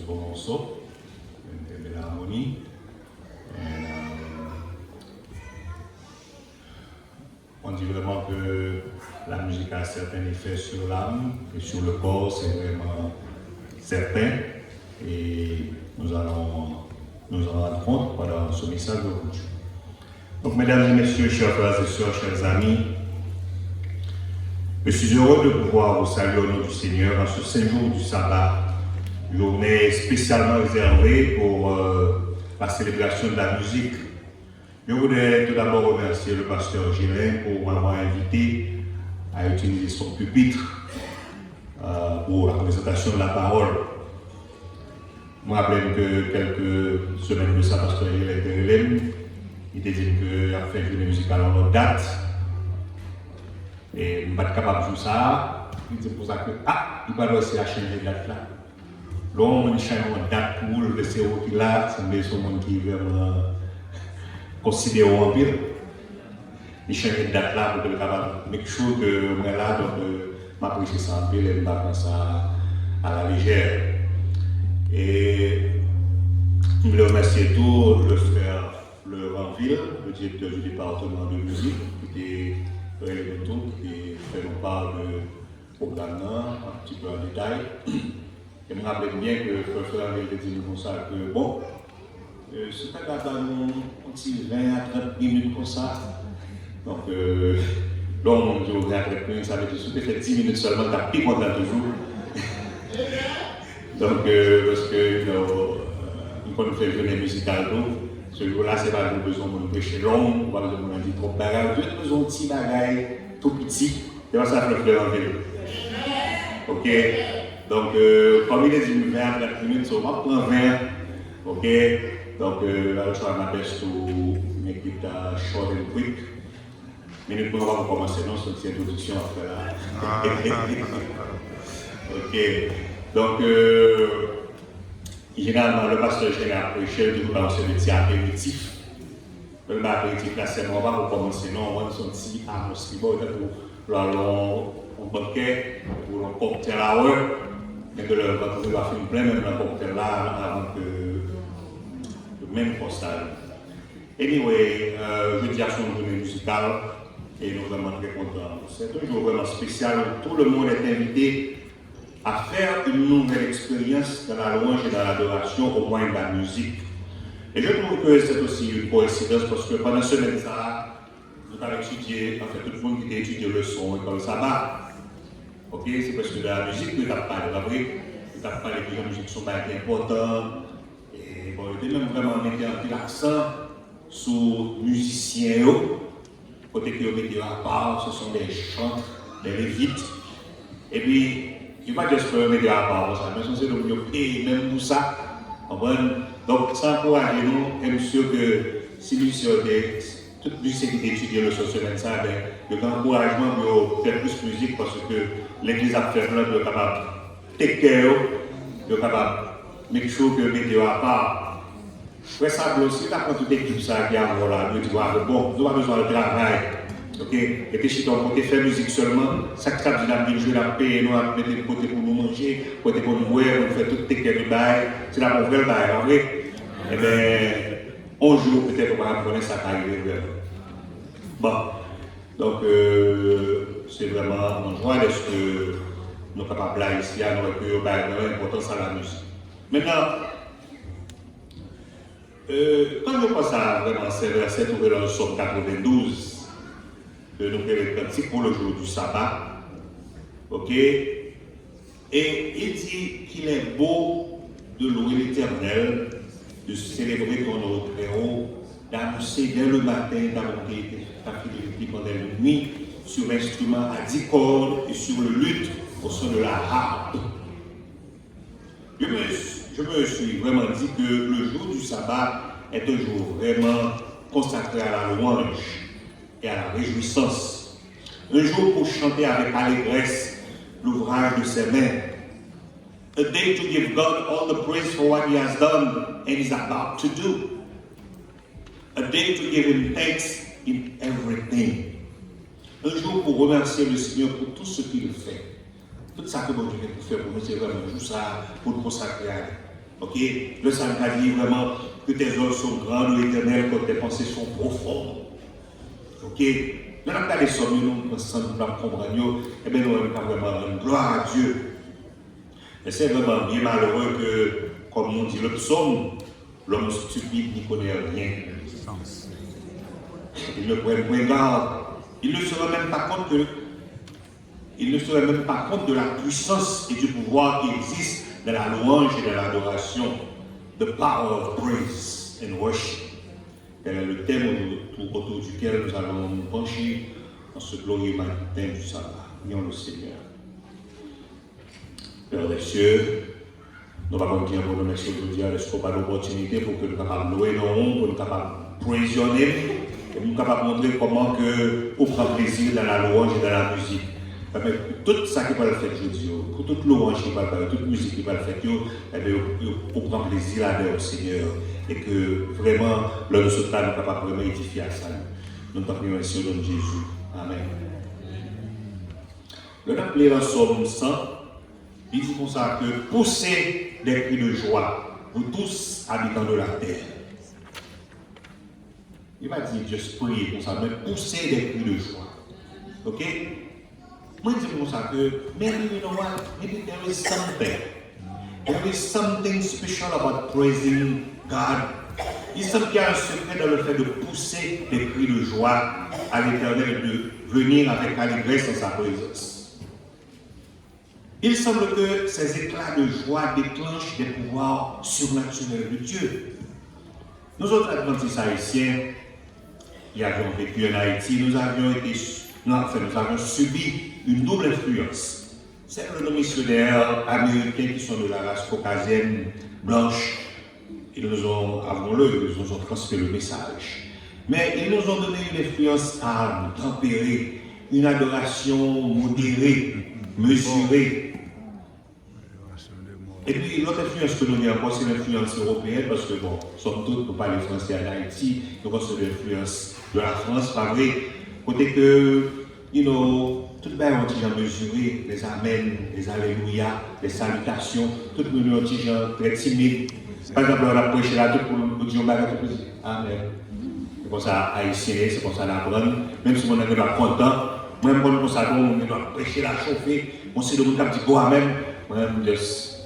beau morceau, une très belle harmonie. On dit vraiment que la musique a un certain effet sur l'âme et sur le corps, c'est vraiment certain. Et nous allons nous en rendre compte pendant ce message d'aujourd'hui. Donc, mesdames et messieurs, chers frères et sœurs, chers amis, je suis heureux de pouvoir vous saluer au nom du Seigneur en ce 5 jours du sabbat, journée spécialement réservée pour la célébration de la musique. Je voudrais tout d'abord remercier le pasteur Gélin pour m'avoir invité à utiliser son pupitre pour la présentation de la parole. Je me rappelle que quelques semaines de ça, pasteur Gélin était relève. Il était dit qu'il a fait une journée musicale en autre date. Et je ne suis pas capable de jouer ça. Il dit pour ça que, il va aussi à changer de date là. L'homme, il change de date pour le CO qui là, c'est son monde qui est vraiment considéré en pile. Il change de date là pour que le capable de make sure que moi là, donc, m'apprécie ça en pile et je ne pas prendre ça à la légère. Et je voulais remercier tout le frère Laurent Ville, le directeur du département de musique, qui était qui fait nous part de programme un petit peu en détail. Et je me rappelle bien que le frère avait dit comme ça que bon, c'est pas grave, on petit 20 à 30 minutes comme ça. Donc, là, on dit 20 à 30 minutes, ça veut dire que si tu fais 10 minutes seulement, tu as plus content toujours. Donc, parce que quand on fait une journée musicale, ce jour-là, c'est pas besoin de prêcher long, on va besoin de dire trop de bagages, on a besoin de petits bagages, tout petits, et on s'en fait en ville. Ok? Donc, comme il est dit 20 à 30 minutes, on va prendre 20. Ok? Donc, là, je vais ma best to make it short and quick. Mais nous pouvons commencer, non, c'est une introduction après là. Ok? Donc, généralement, le pasteur général prêchait du coup dans ce petit apéritif. Le apéritif, là, c'est on va commencer, non, on va son petit annonce qui va pour un banquet, pour un cocktail à l'heure. Mais que le ventre va faire plein, même un cocktail là, avant que le même constat. Anyway, jeudi à son journée musicale, et nous sommes vraiment très contents. C'est un jour vraiment spécial où tout le monde est invité à faire une nouvelle expérience dans la louange et dans l'adoration au moyen de la musique. Et je trouve que c'est aussi une coïncidence parce que pendant ce semaine, nous avons étudié, en fait, tout le monde qui a étudié le son et comme ça va. Ok, c'est parce que de la musique que tu as parlé, après, tu as parlé que la musique sont importantes. Et bon, il était même vraiment mis l'accent sur les musiciens, côté qui ont mis à part, ce sont des chantres, des lévites. Et puis, il ne faut pas juste mettre à part, mais c'est le mieux, et même pour ça, donc ça encourage nous, et sûr que si nous sommes toute musique qui étudie le semaine, ça, le encouragement pour faire plus de musique parce que l'église a fait là, de capable de take care, de capable de make sure que mettre à part. Après ça, aussi, tu as toute l'équipe ça qui a voilà, nous disons, bon, nous avons besoin de travail. Ok, et puis si on peut faire musique seulement, ça qui a dit jouer la paix, nous avons mettre de côté pour nous manger, côté pour nous boire, pour faire tout tes de bail, c'est la bonne bail, en vrai. Eh bien, un jour peut-être on va connaître ça qui arrive vraiment. Bon, donc c'est vraiment une joie de ce que nous sommes capables là ici, à nous recueillir l'importance de la musique. Maintenant, quand je pense à vraiment ces versets trouvés dans le psaume 92, que nous faisons pour le jour du sabbat, ok? Et il dit qu'il est beau de louer l'Éternel, de célébrer ton nom très haut, d'annoncer dès le matin ta bonté et ta fidélité pendant la nuit sur l'instrument à 10 cordes et sur le luth au son de la harpe. Je me suis vraiment dit que le jour du sabbat est un jour vraiment consacré à la louange et à la réjouissance. Un jour pour chanter avec allégresse l'ouvrage de ses mains. A day to give God all the praise for what he has done and is about to do. A day to give him thanks in everything. Un jour pour remercier le Seigneur pour tout ce qu'il fait. Tout ça que bon Dieu peut faire pour nous, c'est vraiment tout ça pour nous consacrer à lui. Ok? Le Saint a dit vraiment que tes œuvres sont grandes, éternelles, que tes pensées sont profondes. Ok? Nous avons regardé ça, nous pensons, nous comprendre, et bien nous avons vraiment rendre gloire à Dieu. Et c'est vraiment bien malheureux que, comme on dit le psaume, l'homme stupide n'y connaît rien. Il ne prend point garde. Il ne se rend même pas compte de la puissance et du pouvoir qui existe dans la louange et dans l'adoration. The power of praise and worship. Tel est le thème autour duquel nous allons nous pencher en ce glorieux matin du sabbat. Prions le Seigneur. Père des cieux, nous allons dire pour nous remercier aujourd'hui à l'espoir par l'opportunité pour que nous capables louer nos noms, pour nous capables praisonner, et nous capables montrer comment que on prend plaisir dans la louange et dans la musique. Tout ça qui va le faire aujourd'hui, pour toute louange qui va le faire, toute musique qui va le faire, on prend plaisir là-dedans au Seigneur. Et que vraiment, l'homme de ce temps, nous sommes capables de vraiment édifier à ça. Nous sommes prions ici au nom de Jésus. Amen. Le appelé dans Somme 100, il dit comme ça que poussez des cris de joie, vous tous habitants de la terre. Il va dire juste prier comme ça, mais poussez des cris de joie. Ok? Moi, je dis comme ça que, mais you know what? Maybe there is something. There is something special about praising God. Il semble qu'il y a un secret dans le fait de pousser des cris de joie à l'Éternel, de venir avec allégresse en sa présence. Il semble que ces éclats de joie déclenchent des pouvoirs surnaturels de Dieu. Nous autres adventistes haïtiens, qui avions vécu en Haïti, nous avions subi une double influence. C'est nos missionnaires américains qui sont de la race caucasienne blanche. Ils nous ont, avouons-le, ils nous ont transféré le message. Mais ils nous ont donné une influence calme, tempérée, une adoration modérée, mesurée. Et puis l'autre influence que nous avons, c'est l'influence européenne, parce que bon, somme toute, pour parler français en Haïti, nous avons l'influence de la France, pas vrai. Côté que, tout le monde ont mesuré, les amens, les alléluia, les salutations, tout le monde ont très timide. Par exemple, on a prêché là, tout le monde dit amen. C'est comme ça, haïtien, c'est comme ça, l'apprendre. Même si on est content, même quand on est on doit prêcher la chauffer, on sait de monde qui dit go amen. Moi-même, juste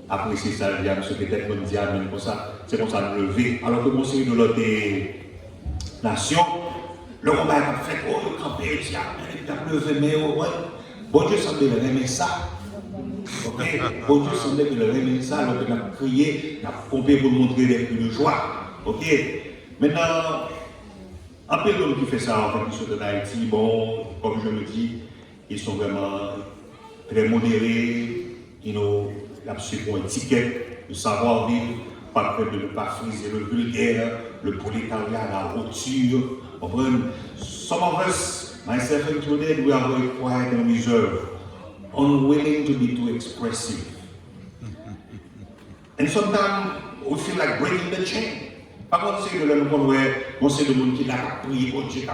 apprécier ça, je dis, peut-être qu'on dit amen, comme ça, c'est comme ça, nous lever. Alors que mon Seigneur de l'autre nation, le combat a fait, oh, le campé, il a levé, mais ouais, bon Dieu semble aimer ça. Ok, bon Dieu semble aimer ça, alors qu'il a crié, il a pompé pour montrer des cris de joie. Ok, maintenant, un peu l'homme qui fait ça en fait, qui sont en Haïti, bon, comme je le dis, ils sont vraiment très modérés, ils ont pour une étiquette de savoir-vivre, pas de ne pas friser le vulgaire, le prolétariat, la roture. Some of us, myself included, we are very quiet and reserved, unwilling to be too expressive. And sometimes we feel like breaking the chain. Par contre, c'est de l'homme qu'on voit, on sait de monde qui l'a prié, on dit,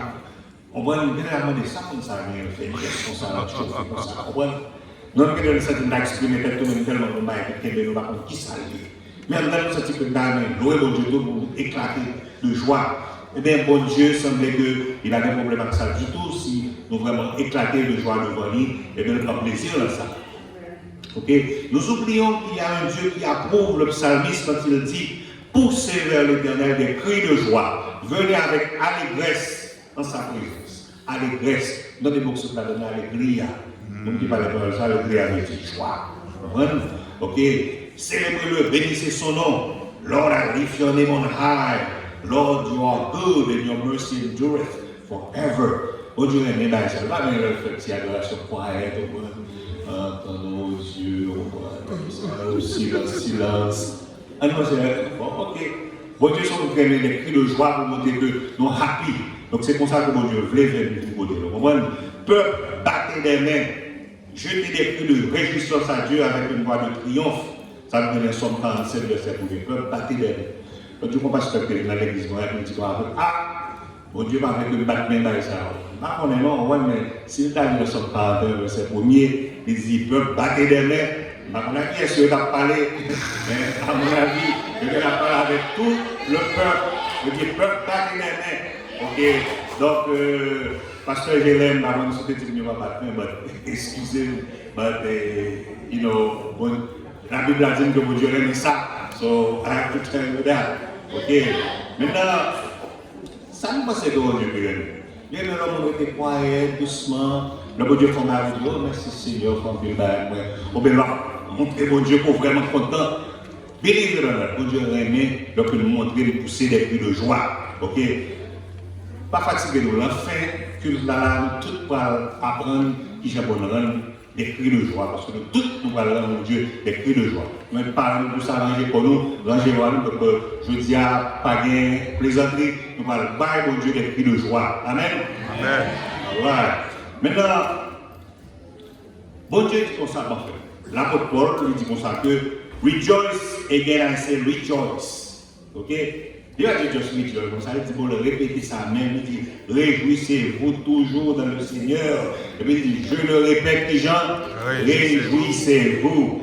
on va nous demander ça comme ça, mais on fait une gestion, ça, comme ça, nous avons exprimé tellement de mal que nous avons qui ça mais nous avons senti que nous avons bon Dieu pour éclater de joie. Eh bien, bon Dieu semblait qu'il avait un problème avec ça du tout. Si nous vraiment éclater de joie devant lui, eh bien, nous avons plaisir dans ça. Okay? Nous oublions qu'il y a un Dieu qui approuve le psalmiste quand il dit poussez vers l'Éternel des cris de joie, venez avec allégresse en sa présence. Allégresse, dans les mots que cela donne allégresse. Donc, qui parle de ça, le gré avec joie. Ok? Célébrez-le, bénissez son nom. Lord, I lift your name on high. Lord, you are good and your mercy endureth forever. Bon Dieu, mais ça va, mais le fait qu'il y a de la quiet, entendons aux yeux, au silence. Ah non, c'est bon, ok. Bon Dieu, sont créés des cris de joie pour montrer que nous happy. Donc, c'est pour ça que bon Dieu voulait venir nous côté. Vous comprenez? Peuple, battez des mains. Jetez des cris de réjouissance à Dieu avec une voix de triomphe. Ça nous donne un somme 47 verset pour les peuples, battez des mains. Donc, je ne comprends pas ce que dans l'église, on dit ah, mon Dieu m'a fait que battre mes mains, ça. Pas qu'on est non, ouais, mais si le temps de somme 41 verset 1er, il dit peuple, battez des mains, À mon avis, est-ce que tu as parlé, à mon avis, tu as parlé avec tout le peuple, le peuple pas qui est. Ok, donc, Pasteur Hélène, avant de se dire que je ne vais pas excusez-moi, you know, bon, la Bible a dit que mon Dieu aime ça, so I have to tell you that. Ok, maintenant, ça nous passe de mon Dieu, bien l'homme était quiet, doucement, le bon Dieu fait ma vie, oh merci Seigneur, pour me faire oh bien là, montrer mon Dieu pour vraiment content. Bien évidemment, bon Dieu aimé, donc nous montrer, nous pousser des cris de joie, ok. Pas fatigué de l'enfin, que là, tout va apprendre qui j'ai bon des cris de joie, parce que tout nous allons mon Dieu des cris de joie. Nous parlons pour s'arranger pour nous, ranger pour nous, parce que je dis à pas gain, plaisanterie, nous allons bailler mon Dieu des cris de joie. Amen. Amen. Voilà. Maintenant, bon Dieu dit comme ça, l'apôtre Paul lui dit comme ça que rejoice again I say rejoice. Ok? Il va dire just rejoice, comme ça, il dit pour le répéter ça même, il dit réjouissez-vous toujours dans le Seigneur. Et puis il dit je le répète, les gens, réjouissez-vous.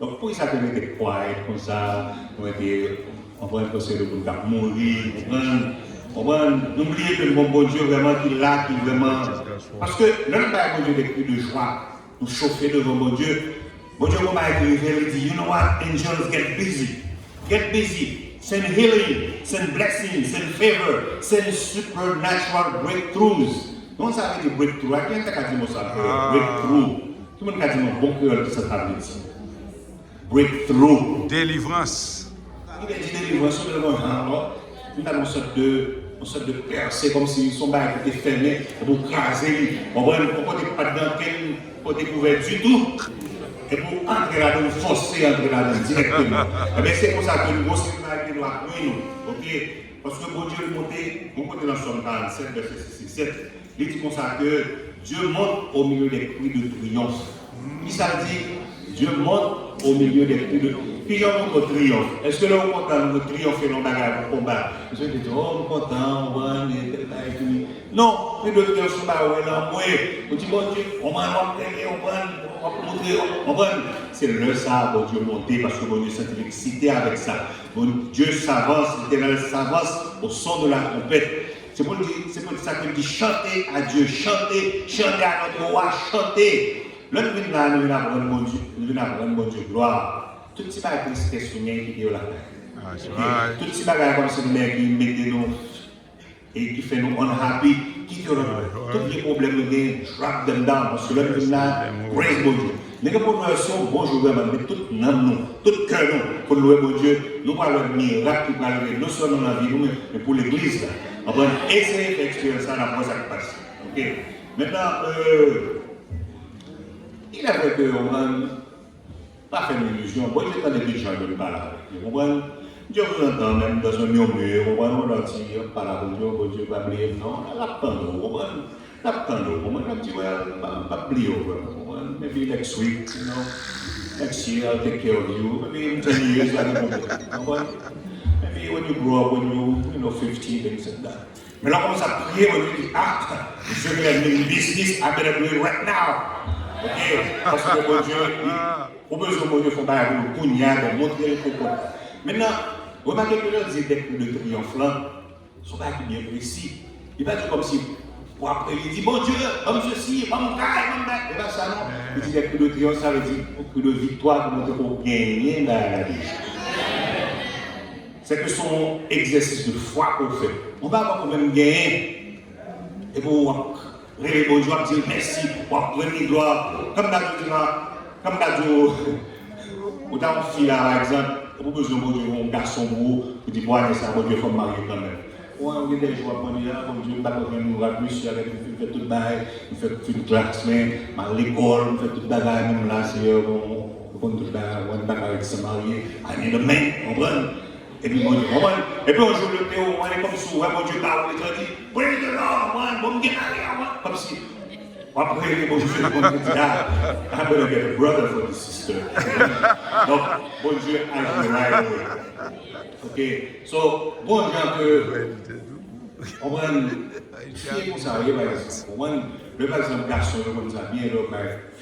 Donc pour ça que nous étions quiet comme ça, on va penser de mourir, n'oubliez que le bon Dieu vraiment qui est là, qui vraiment. Parce que l'homme n'a pas Dieu des cris de joie, nous chauffer devant mon Dieu. Bon Dieu m'a écrit, il dit, you know what, angels get busy. Get busy. Send healing, send blessings, send favor, send supernatural breakthroughs. Non, ça veut dire breakthrough. À qui est-ce que dit ça? Breakthrough. Tout le monde a dit mon bon cœur qui ça veut dire. Breakthrough. Délivrance. Il a dit délivrance, nous avons une sorte de percée, comme si son bail était fermé, pour craser. On ne peut pas dans quel découvert du tout. Et pour entrer là-dedans, forcer entrer là-dedans directement. Mais c'est pour ça que nous aussi nous avons ok? Parce que bon Dieu est monté, on côté dans Somme 47, verset 6 7, il dit comme ça que Dieu monte au milieu des cris de triomphe. Qui ça dit? Dieu monte au milieu des cris de triomphe. Puis j'en montre au triomphe. Est-ce que là on est content de triompher dans le bagage pour combat? Est-ce que tu dis, oh, on est content, on est non, les deux triomphes sont pas là, on dit, bon Dieu, on va montrer, on va c'est le ça, bon Dieu monter, parce que bon Dieu s'est excité avec ça. Bon Dieu s'avance, l'Éternel s'avance au son de la trompette. C'est pour ça qu'il dit chanter à Dieu, chanter à notre roi, chanter. Là, nous venons apprendre mon Dieu, bon Dieu, gloire. Tout ce qui est tristesse qui est là. Tout ce qui est comme ce qui met nous et qui fait nous unhappy, qui est là. Tous les problèmes, nous drop them down. Parce que là, nous venons praise mon Dieu. Nous avons une version, bonjour, mais tout nous, tout cœur nous, pour louer mon Dieu, nous parlons de miracle qui va arriver, non seulement dans la vie, mais pour l'église. On va essayer d'expérimenter ça dans la qui passe. Ok? Maintenant, il est vrai qu'on va pas faire une illusion. Moi, j'ai pas des gens de parler avec vous. Dieu vous entend même dans un murmure, on va nous dire, par la Dieu, Dieu va oublier. Non, on a pas de on a dit, pas oublier. Maybe next week, you know, next year I'll take care of you. Maybe in 10 years, I don't know. Maybe when you grow up, when you know, 50, things like that. Mais là, on commence à prier, on dit, je vais aller in business, I better do it right now. Ok, parce que bon Dieu, au besoin de Dieu, il faut pas avoir le pougnard, montrer le coco. Maintenant, remarquez que les idées de triomphe là sont pas bien précis. Il va dire comme si, pour après, il dit, bon Dieu, comme ceci, comme ça, comme ça. Et bien ça non. Il dit des coups de triomphe, ça veut dire que de victoire, pour gagner dans la vie. C'est que son exercice de foi qu'on fait. On va avoir quand même gagner. Et pour réveiller bon Dieu, on va dire merci, pour prendre gloire. Comme d'habitude, ou dans une fille là, par exemple, vous avez besoin de un garçon, vous dites, bon, ça, bon Dieu, il faut me marier quand même. On a des jours pour dire, bon Dieu, pas de nous plus, avec nous fait tout le bail, nous fait une classe, mais à l'école, nous fait tout le bail, même là, c'est on tout le bail, on va avec se marier, à une main, on prend. Et puis, bon Dieu, on prend. Et puis, on joue le théo, on est comme ça, bon Dieu, là, on est dit, prenez de l'or, on va me gagner, comme si. Après, bon Dieu, I better get a brother for this sister. Donc, bon Dieu, agit right away. Ok, so, bon Dieu, on va fier pour ça, on va le par exemple, garçon, comme ça, bien le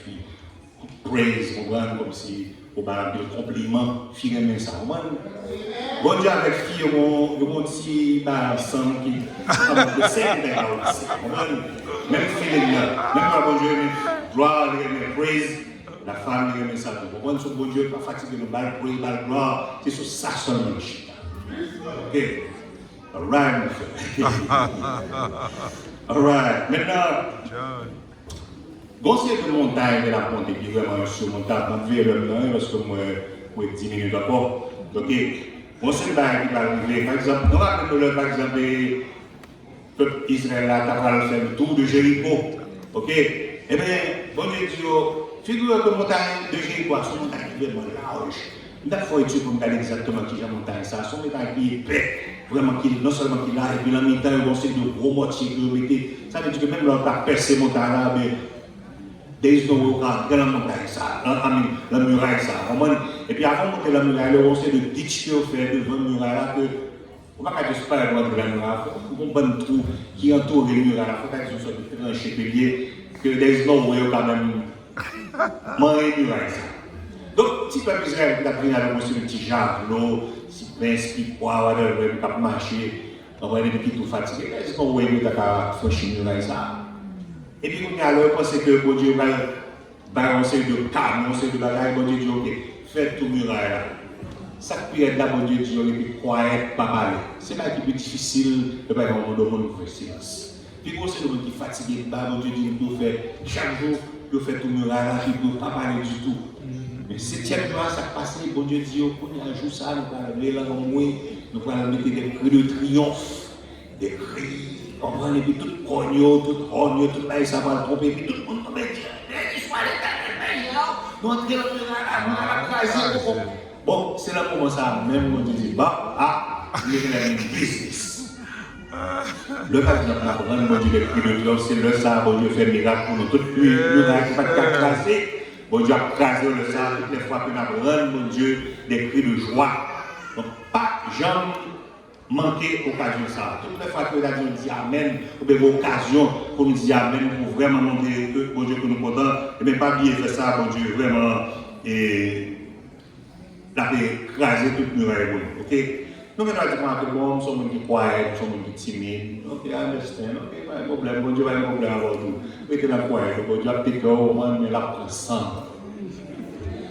fille. praise, comme si on va faire un compliment, finalement ça. Bon Dieu avec fille, on petit ensemble qui de 5 même feeling là, même pas bon Dieu, gloire, praise, la femme remet ça. Vous comprenez, bon Dieu, pas fatigué de balle, praise, balle, gloire, c'est sur ça seulement. Ok? Alright, alright, maintenant, bon, c'est de montagne de la ponte, et puis vraiment surmontable, je vais le nom, parce que moi, 10 minutes encore. Ok? Bon, c'est le bail qui va arriver. Par exemple, nous rappelons par exemple, le peuple Israël a fait le tour de Jéricho. Ok? Eh bien, bon Dieu dit, figure que la montagne de Jéricho, c'est une montagne qui est vraiment large. Il faut étudier pour regarder exactement qui est la montagne. Ça, son montagne qui est épais. Vraiment, non seulement qu'il a, et puis la montagne, on sait de gros moitiés que vous mettez. Ça veut dire que même lorsqu'on a percé la montagne là, des gens qui ont la montagne, ça, la muraille, ça. Et puis avant de monter la muraille, on sait de ditch qu'on fait devant la muraille là, que on ne va pas juste pas loin de la muraille, il faut qu'on prenne trou qui entoure les murailles là, il faut qu'il y ait une sorte de tranchée pilier, que des gens qui ont quand même manger la muraille, ça. Donc, si peuple Israël qui a pris avec un petit javelot, si prince, qui poids, qui a marché, on va aller des petits tout fatigués, est-ce qu'on voit qu'il a franchi la muraille, ça? Et puis, on a pensé que bon Dieu va balancer de canons, de bagages, bon Dieu dit, ok, faites tout muraille là. Ça peut être là, bon Dieu dit, on est quiet, pas parler. C'est pas plus difficile de pas avoir un monde pour faire silence. Puis, c'est le monde qui est fatigué, bon Dieu dit, il doit faire chaque jour, il doit faire tout muraille là, il ne doit pas parler du tout. Mais 7e jour, ça passe, bon Dieu dit, on a un jour ça, nous allons aller là, nous allons mettre des cris de triomphe, des cris. On va aller tout cogno, tout rogno, tout là, ça va le tromper, puis tout le monde va dire, tu sois l'éternel, nous entrez là, bon, c'est là pour ça, même on dit, bah, il y a une business. Le cas de notre apprendre, bon Dieu, c'est le ça, bon Dieu fait miracle pour nous, toute nuit, nous n'avons pas de craser, bon Dieu a crasé le ça, toutes les fois que nous apprenons, bon Dieu, des cris de joie. Donc, pas jamais manquer occasion ça. Toutes les fois que la dit Amen, ou bien l'occasion pour nous dire Amen, pour vraiment montrer que bon Dieu que nous comptons, et bien pas bien faire ça, bon Dieu, vraiment, et la écraser toute muraille, ok? Nous, maintenant, nous sommes des gens qui croient, nous sommes des gens qui timides, ok, I understand, ok, pas de problème, bon Dieu, pas de problème avec vous. Mettez la croyance, bon Dieu, peut-être qu'on mais la prend.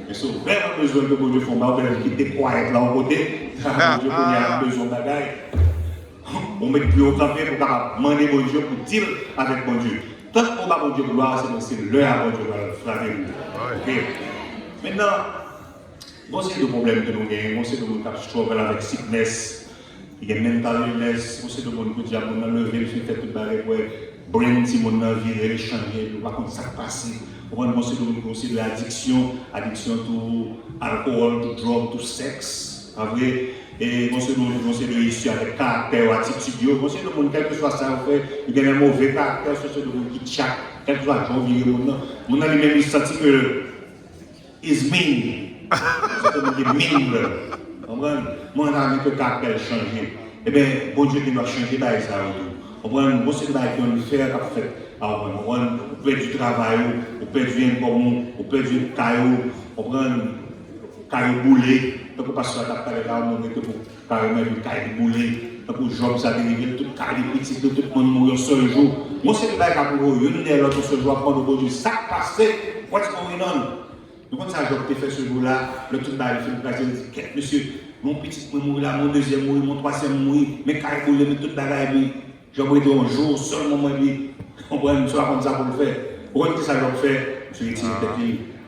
Mais si vous avez vraiment besoin de bon Dieu, il faut que quitter croyance là au côté. Bon Dieu, qu'on a besoin de bagaille. On met plus au campé pour demander bon Dieu pour dire avec bon Dieu. Tant qu'on va bon Dieu gloire, c'est l'heure bon Dieu va frapper vous. Ok. Maintenant, bon c'est le problème que nous avons, bon c'est le monde qui struggle avec sickness, il y a mental illness, bon c'est le monde qui dit on a levé, il fait tout barré pour brain si mon envie de changer, on va comme ça passer. Bon c'est le monde qui de l'addiction, addiction tout alcool, tout drogue, tout sexe, vrai. Et bon c'est le issue avec caractère, attitude, bon c'est le monde quel que soit ça on fait, il y a un mauvais caractère, c'est le monde qui chaque, quel que soit le monde, on a lui-même senti que is mean. C'est comme des mines. Mon ami que le caractère changé. Eh bien, bon Dieu qui doit changer dans ça. On prend un bon sédiment qui on fait à fait. On perd du travail, on perd du bien commun, on perd du caillou, on prend un caillou boulé. Donc on passe sur la table là, on met pour carrément du caillou boulé. Donc le job ça dérive, tout caillou petit, tout le monde mourir seul jour. Mon sédiment qui pour vous, une l'autre ce jour, prendre le bon Dieu, ça passé, what's going on? Donc, quand ça a fait ce jour-là, le tout bas, il fait une dit, monsieur, mon petit mourir là, mon deuxième mourir, mon troisième mourir, mais quand il voulait, mais tout bagaille, lui, j'ai envoyé un jour, seulement moi, lui, on prend une soirée comme ça pour le faire. Pour que ça a fait, je lui ai dit,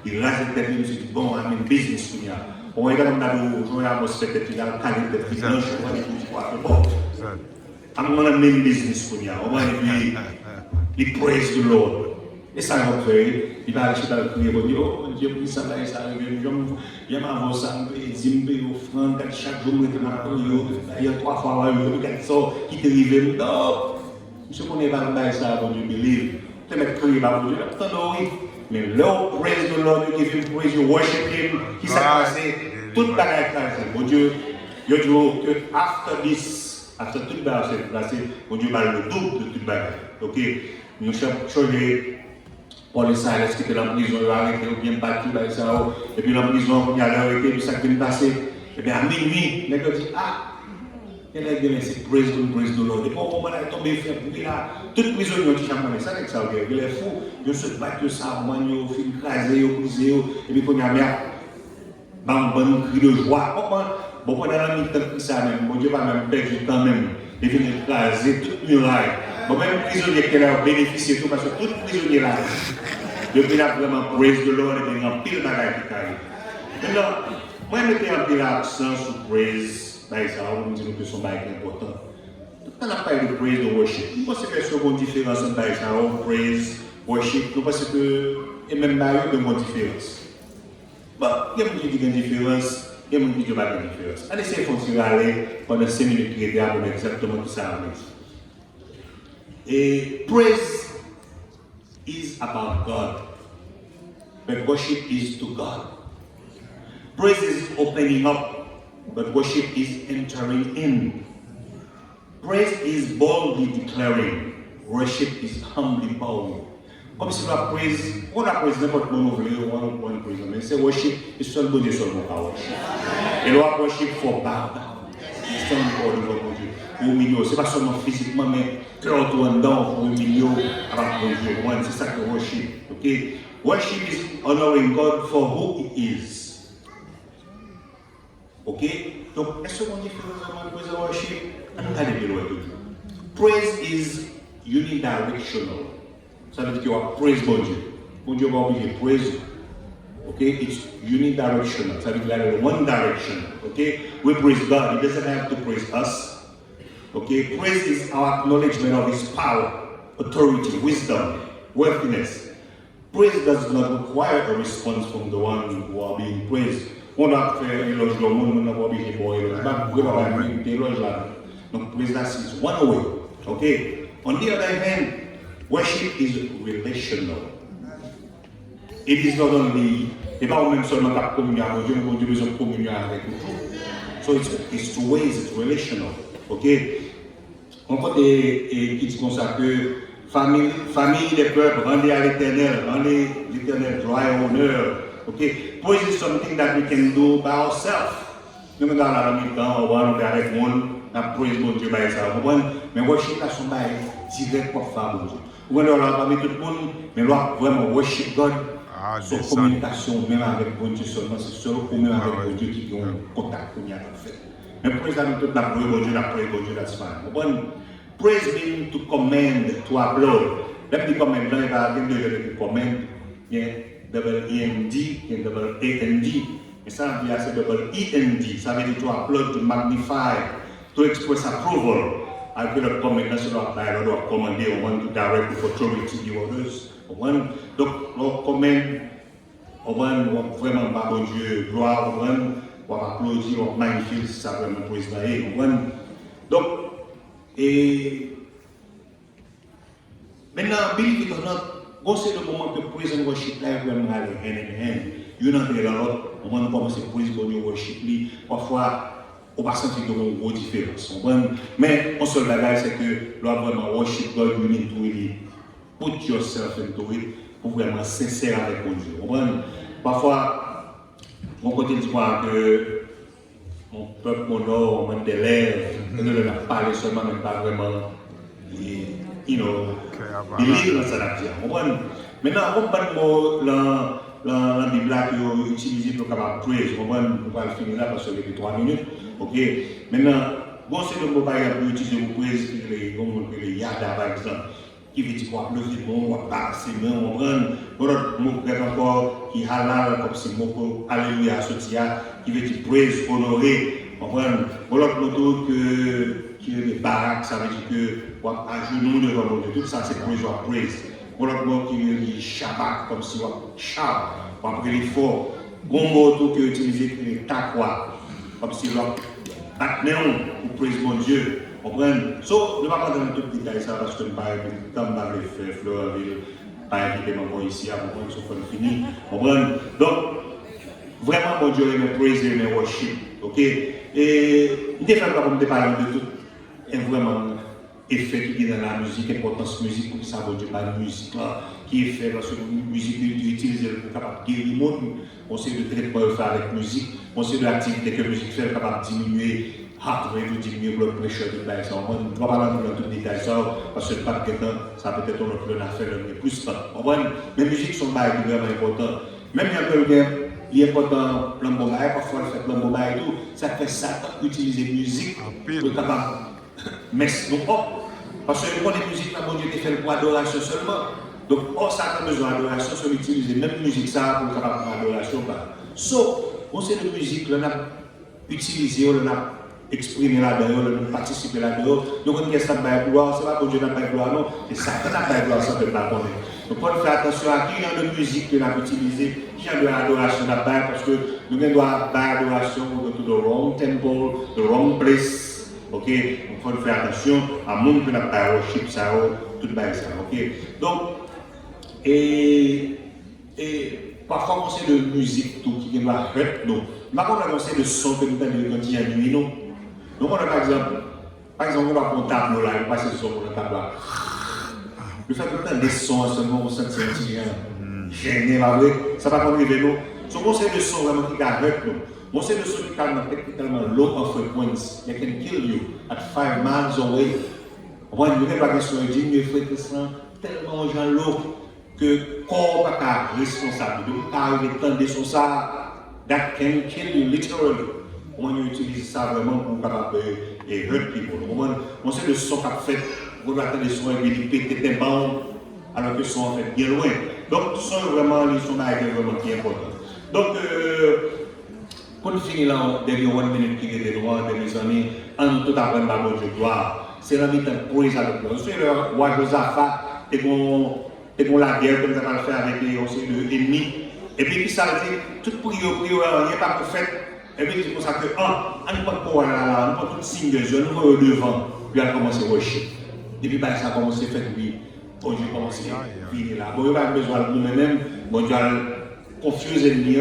il rase la tête, je me suis dit, bon, I'm in business, il y a. On va regarder dans le jour, on va se faire tête, il a calé tête, il a un jour, il a bon. I'm in business, il y a. On va aller, il praise the Lord. Et ça va faire, il va acheter dans le prier, il va dire, oh Dieu, pour ça, là, ça, il y a ma voix, ça, il me offrande, chaque jour, il y a 3 fois, il y a 4 qui te rive, non, je connais pas ça, bon Dieu, believe, tu mets crier, bon Dieu, oui, mais là, praise the Lord, you give him praise, you worship him, qui s'est passé, toute la réclamation, bon Dieu, je dis que after toute la passé, bon Dieu, va le double de toute la ok, nous sommes changés. Paul et Silas qui étaient en prison, ils ont arrêté, ou bien battu, et puis en prison, il y a arrêté, puis ça qui est passé. Et bien à minuit, les gars disent, ah, quel est le c'est praise the Lord. Et pour comment elle est tombée, fait pour là, tout les prisonniers ont dit, jamais ça, avec ça, il est fou, ils se battent, ils s'arment, ils finissent écraser, ils brisent, et puis quand il y a bien, un bon cri de joie. Bon, pendant la mi-temps, ça même, bon Dieu va même perdre du temps même, et venir écraser toute muraille. Bon, même les prisonniers qui ont bénéficié tout, parce que tous les prisonniers là, depuis là, vraiment, praise the Lord, et bien, en pile bagaille qui arrive. Maintenant, moi, je mettais un peu l'accent sur praise, ça, on me dit que son bail est important. Quand on parle de praise, de worship, nous pensons qu'il y a une différence entre ça, praise, worship, nous pensons que, et même là, il y a une différence. Bon, il y a une différence, il y a une différence. Allez, c'est continuer à aller pendant 5 minutes qui pour exactement tout ça. Et praise is about God, but worship is to God. Praise is opening up, but worship is entering in. Praise is boldly declaring, worship is humbly bowing. Comme si la praise, on a praise n'importe quoi, on a praise, mais c'est worship, et seul bon Dieu seulement pas worship. Et le worship, il faut bow down. C'est un peu de bon Dieu. Au milieu, c'est pas seulement physiquement, mais cœur tout en dedans, au milieu, avec bon Dieu. C'est ça que worship. Okay? Worship is honoring God for who He is. Ok? Donc, est-ce qu'on dit que praise and worship? On a des lois de Dieu. Praise is unidirectional. Ça veut dire qu'il y a praise bon Dieu. Bon Dieu va oublier praise. Okay? It's unidirectional. Ça veut dire qu'il y a one direction. Okay? We praise God. He doesn't have to praise us. Okay? Praise is our acknowledgement of His power, authority, wisdom, worthiness. Praise does not require a response from the one who are being praised. On a fait éloge le monde, on a pas obligé de boire éloge. Donc, praise is one way. Okay? On the other hand, worship is relational. It is not only, it's not même seulement la communion avec Dieu, mais Dieu besoin de communion avec nous. So it's two ways, it's relational. Okay? On peut qui dit comme ça que famille des peuples, rendez à l'Éternel, rendez l'Éternel gloire et honneur. Okay? Praise is something that we can do by ourselves. Nous sommes dans la mi-temps, on va nous faire avec le monde, on praise mon Dieu, mais worship là, son bail direct pour faire mon Dieu. On va parmi tout le monde, mais on va vraiment worship God. Son communication, même avec bon Dieu seulement, c'est seul ou même avec bon Dieu qui ont contact qu'on y a fait. Mais praise là, tout la praise bon Dieu, that's fine. Praise means to command, to applaud. Même dit command, là, il va avoir deux command, il y a double END, il y a double AND. Et ça veut dire c'est double END, ça veut dire to applaud, to magnify, to express approval. Avec le command, là, c'est on doit commander, on want to direct with authority to others. Donc, le command, on va vraiment pas bon Dieu, gloire, on va applaudir, on va magnifier, si ça vraiment praise là. Donc, et maintenant, believe it or not, c'est le moment que praise and worship là vraiment aller hand in hand. You know, il y a l'autre, on va commencer praise bon Dieu worship lui. Parfois, on va sentir une grosse différence. Mais un seul bagage, c'est que là vraiment worship God, you need to really put yourself into it pour vraiment sincère avec mon Dieu. Parfois, mon côté dit que mon peuple, mon nom, mon élève, ne leur a parlé seulement, mais pas vraiment, you know, believe dans ça la dire. Maintenant, on va la Bible qui est utilisée pour capable praise. On va le finir là parce que c'est 3 minutes. Ok. Maintenant, bon, c'est le mot qui est utilisé pour praise, les yada par exemple, qui veut dire qu'on va lever le mot, on va passer le mot, on va prendre mot encore qui halal comme c'est le mot alléluia sotia, qui veut dire praise, honorer. On prend l'autre mot qui est les baraques, ça veut dire que on va à genoux devant mon Dieu. Tout ça c'est praise. L'autre mot qui veut dire shabbat, comme si on va shout, on va prier fort. Bon mot qui est utilisé pour les takwa, comme si on va battre pour praise mon Dieu. On prend. So, je ne vais pas dans tout le détail ça parce que je ne vais pas le faire, Fleurville, pas inviter mon bon ici, avant qu'on soit fini. On prend. Donc, vraiment, mon Dieu, il praise et il worship. Ok? Et il ne fait pas comme de parler de tout. Et vraiment, effet qui est dans la musique, importance musique, pour ça, bon Dieu, la musique là, qui est fait parce que la musique est utilisée pour capable guérir le monde. On sait de traitement faire avec musique, on sait de l'activité que la musique fait capable de diminuer heart rate ou diminuer blood pressure, tout ça. On ne va pas dans tout le détail ça, parce que pas de temps, ça peut être notre affaire, mais plus pas. Mais la musique sont vraiment importantes. Même il est important plein de bagages, parfois le fait plein de bagages et tout, ça fait ça, utiliser musique pour capable mais non parce que pour les musiques, la bonne Dieu fait pour adoration seulement. Donc, ça a besoin d'adoration, c'est utiliser même musique ça pour capable adoration. On sait de musique, on a utilisé, on a exprimé là-dedans, on a participé là-dedans. Donc, on a ça de gloire, c'est pas pour Dieu n'a pas gloire, non, c'est ça qui n'a pas gloire, ça peut pas connaître. Donc, on fait attention à qui genre de musique que l'on a utilisé, qui genre d'adoration là-bas, parce que nous devons avoir l'adoration to the wrong temple, the wrong place. Ok, il faut faire attention à monde qui n'a pas worship ça, tout le ça. Ok, donc, et parfois on sait de musique tout qui va hurt nous. Par contre, on sait de son que nous avons quand il y a nuit, non. Donc, on a par exemple, on va prendre un tableau là, on passe le son pour le tableau là. Le fait que nous des sons seulement, on sent un petit gêné, ça va pas arriver nous. Donc, on sait de son vraiment qui va hurt nous. On sait de son qui est techniquement low of frequency. They can kill you at 5 miles away. On ne peut pas sur un diminuer fréquence tellement gens low que le corps n'est pas responsable. Donc, quand il est temps de son ça, that can kill you literally. On utilise ça vraiment pour capable et hurt people. On sait de son qu'a fait, on attend des sons et il pète des bandes alors que le son en fait bien loin. Donc, son vraiment, les sons vraiment qui est important. Donc, pour nous finir là, derrière 1 minute qui est droit, mes amis, en tout à fait, bon Dieu, gloire. C'est la vie de praise avec nous. C'est le roi Josaphat, et qu'on la guerre que nous avons fait avec les ennemis. Et puis, qui ça dit, toute prière, il n'y a pas de fait. Et puis, c'est pour ça que, on ne peut pas pouvoir là, on ne peut pas tout signe de Dieu, nous voyons devant, puis on a commencé à worship. Et puis, ça a commencé à faire, oui, bon Dieu, commencé à finir là. Bon, il n'y a pas besoin de nous-mêmes, bon Dieu, confuser l'ennemi,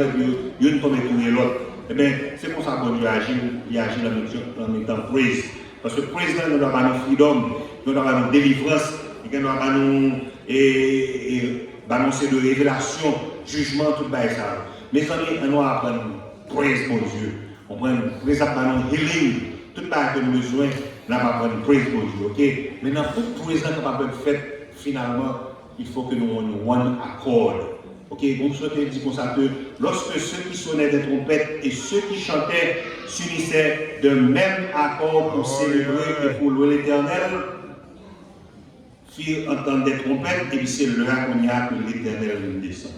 il ne peut pas tourner l'autre. Eh bien, c'est pour ça que Dieu agit, il agit en même temps praise. Parce que praise, nous avons nos freedom, nous avons nos délivrances, nous avons nos annoncer de révélation, jugement, tout ça. Mes amis, nous apprenons praise pour Dieu. On prend praise à healing, tout ça que nous avons besoin, nous apprenons praise pour Dieu. Ok? Maintenant, pour praise qu'on va faire, finalement, il faut que nous ayons one accord. Ok, donc je te dis comme ça que lorsque ceux qui sonnaient des trompettes et ceux qui chantaient s'unissaient de même accord pour célébrer et pour louer l'Éternel, firent entendre des trompettes et puis c'est là qu'on y a que l'Éternel descend.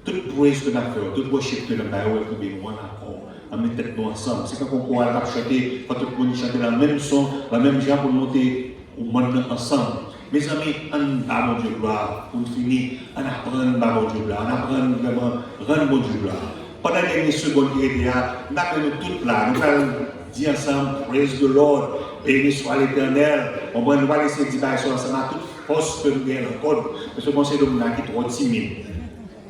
Toute praise que nous avons fait, toute worship que nous avons fait, il faut bien un accord, à mettre tête ensemble. C'est quand on pourra chanter, quand tout le monde chante la même son, la même genre pour monter au monde ensemble. Mes amis, on a mon Dieu gloire, pour finir, on apprend mon Dieu gloire, on apprend vraiment, rendre mon Dieu gloire. Pendant les secondes qui étaient là, nous apprenons toutes là, nous allons dire ensemble, praise the Lord, béni soit l'Éternel. On va laisser dire ensemble à toute force que nous avons encore, parce que moi c'est l'homme qui est trop timide.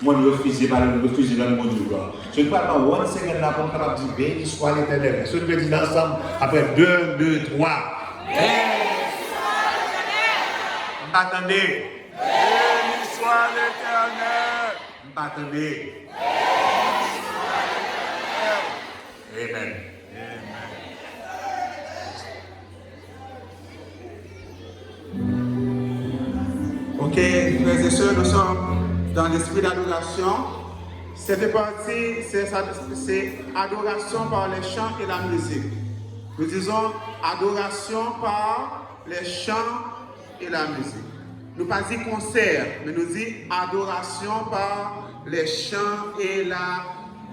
Moi je refuse dans mon Dieu gloire. Je ne parle pas one second là pour capable dire béni soit l'Éternel. Ce que nous disons ensemble, après 2, 2, 3. Attendez. Béni soit l'Éternel. Attendez. Amen. Ok, frères et sœurs, nous sommes dans l'esprit d'adoration. Cette partie, c'est adoration par les chants et la musique. Nous disons adoration par les chants et la musique. Nous pas dit concert, mais nous dit adoration par les chants et la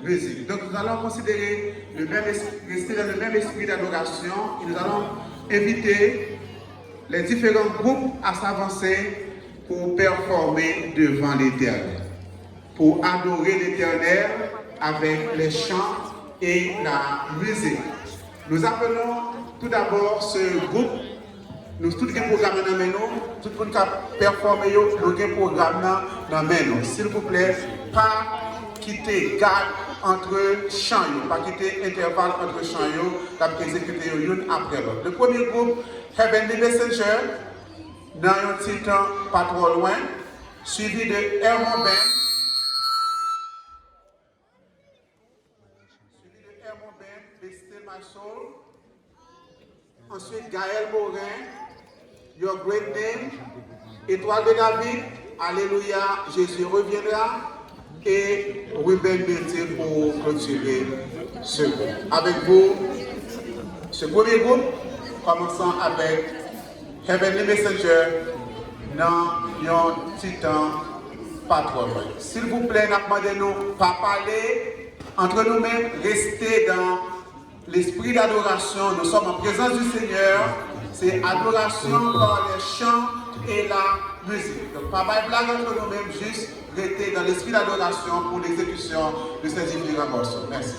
musique. Donc nous allons considérer le même esprit d'adoration et nous allons inviter les différents groupes à s'avancer pour performer devant l'Éternel, pour adorer l'Éternel avec les chants et la musique. Nous appelons tout d'abord ce groupe. Nous tous les programmes dans nous, tout le monde qui a performé, nous avons programme dans nous. S'il vous plaît, pas quitter, garde entre chants, pas quitter intervalle entre chants, qui exécuter l'une après l'autre. Le premier groupe, Heavenly Messenger, dans un petit temps pas trop loin, suivi de Hermon Ben. Be Still My Soul. Ensuite, Gaël Morin, Your Great Name, Étoile de David, Alléluia, Jésus reviendra, et Ruben Bété pour clôturer ce groupe. Avec vous, ce premier groupe, commençant avec Heavenly Messenger, dans un petit temps pas trop loin. S'il vous plaît, n'attendez-nous pas parler entre nous-mêmes, restez dans l'esprit d'adoration. Nous sommes en présence du Seigneur. C'est adoration par les chants et la musique. Donc, pas de blague entre nous-mêmes, juste rester dans l'esprit d'adoration pour l'exécution de ces différents morceaux. Merci.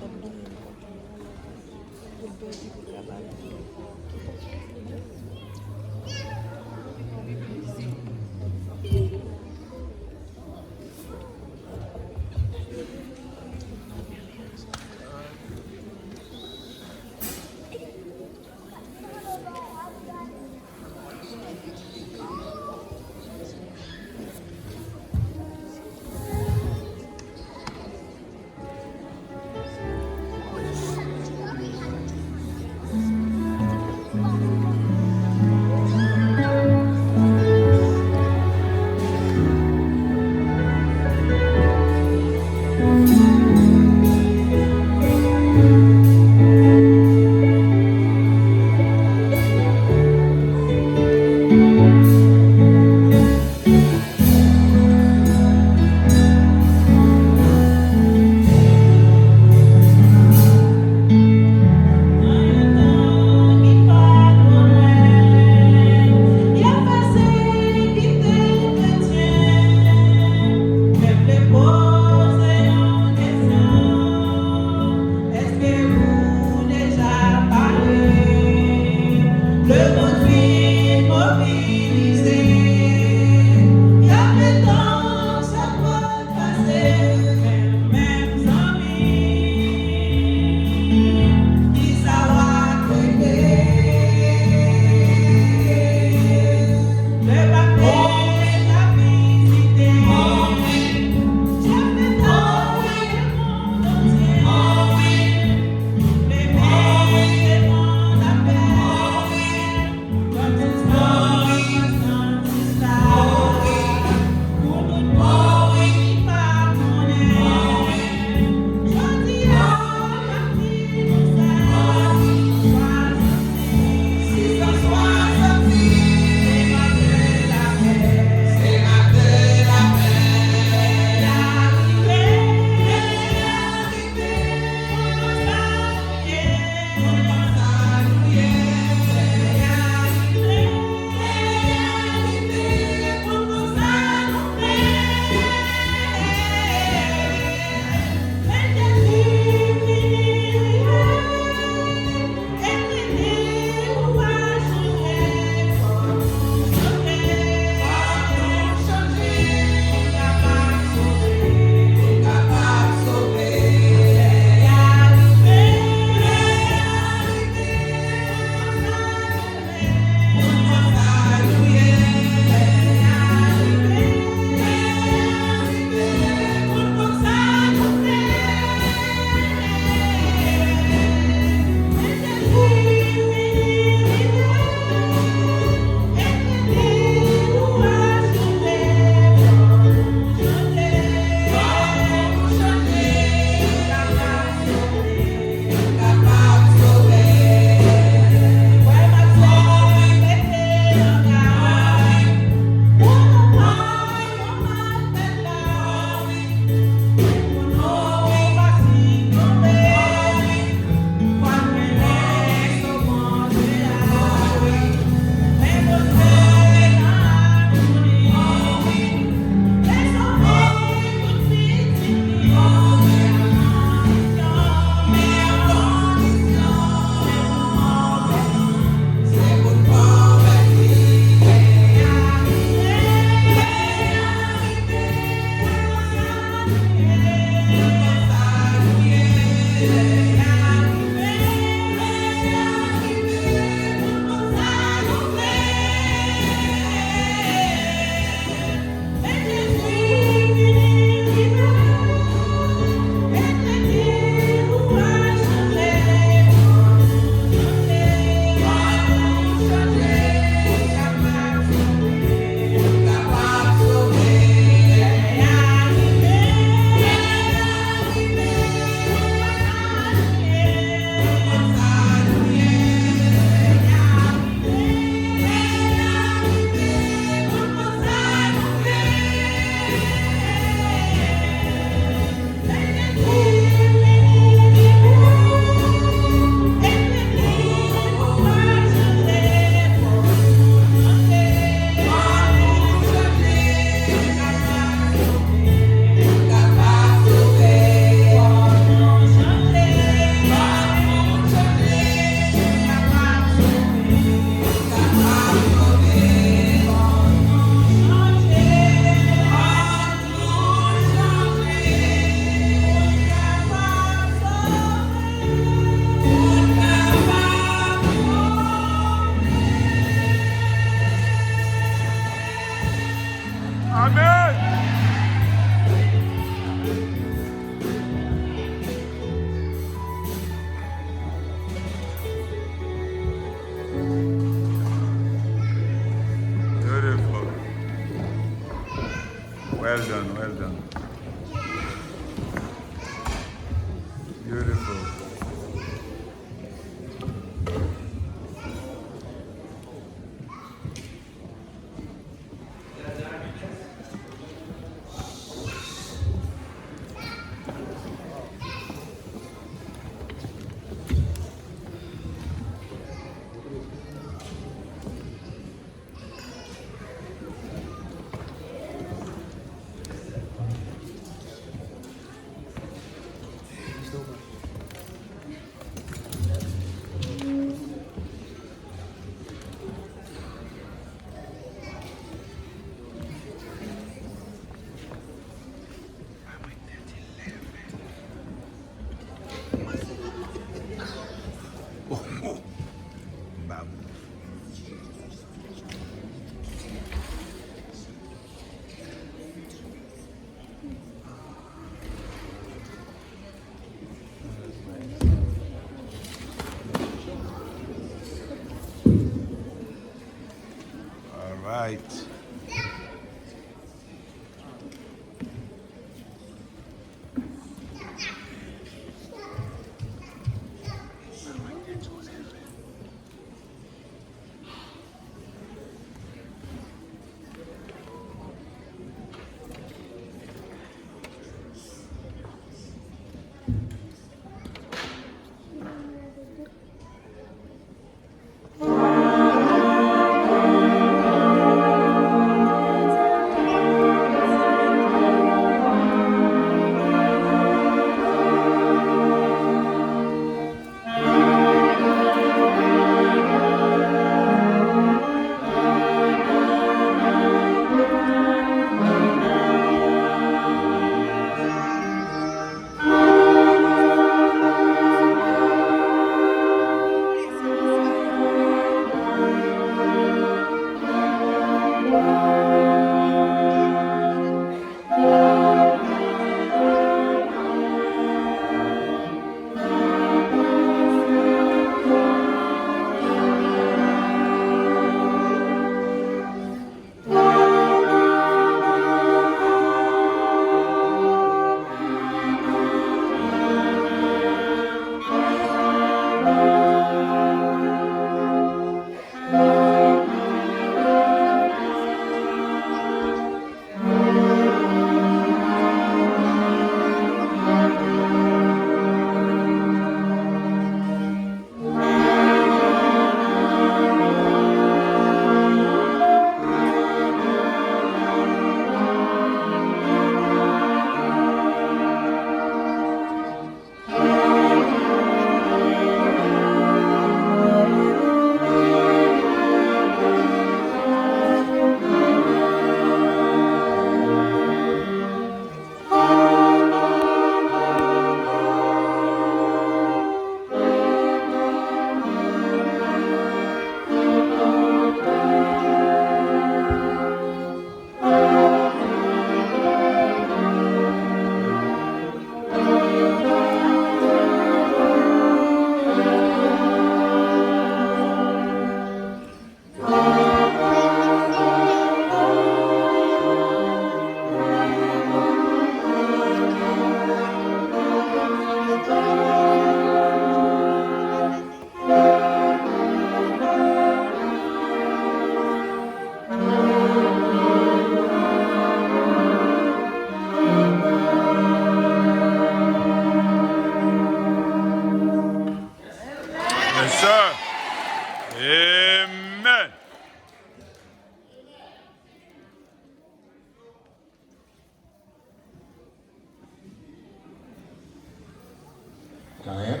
Karen.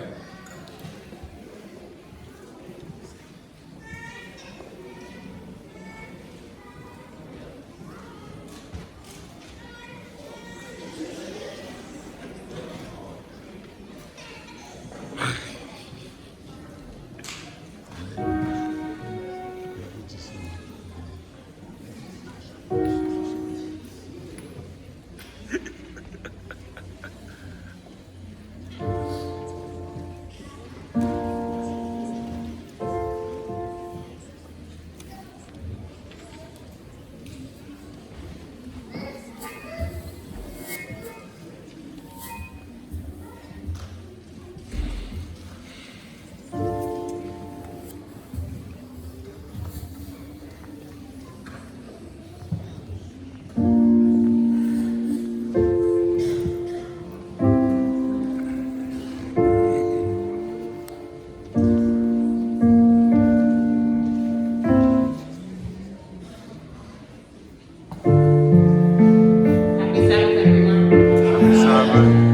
Happy Sabbath, everyone. Sabbath.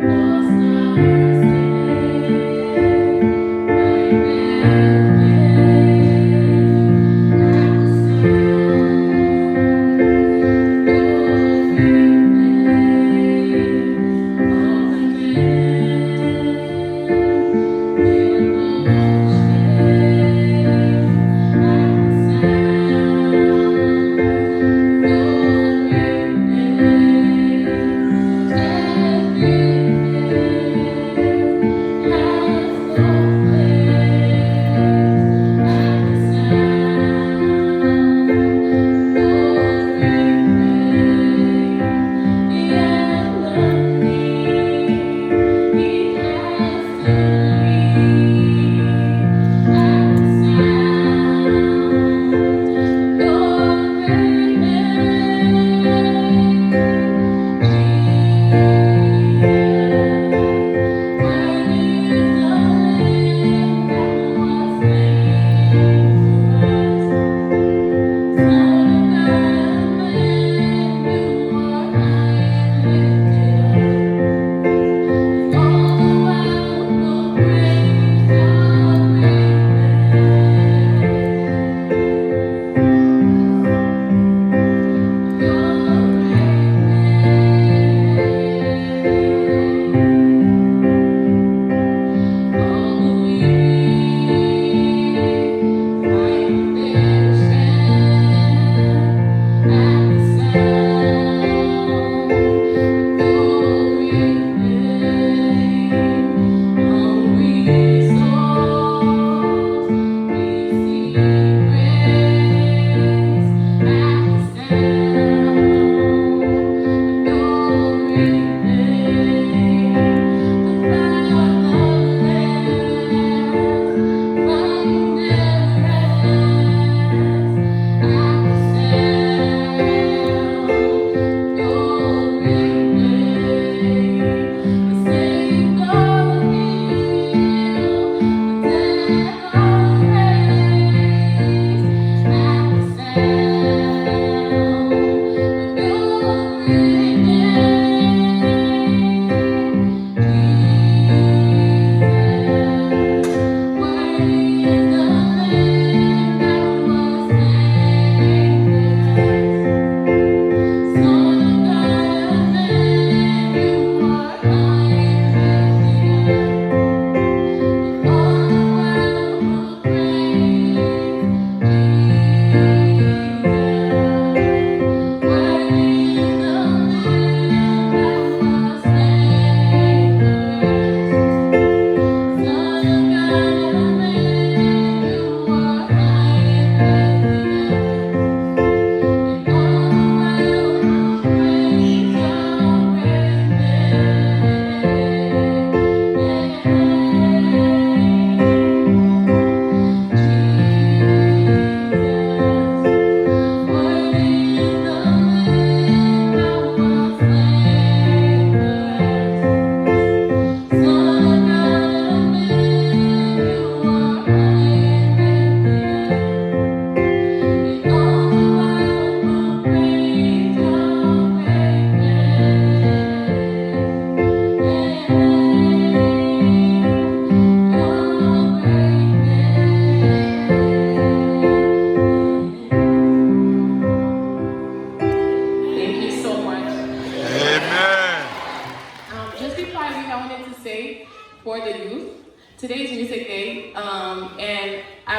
Lost our stay, my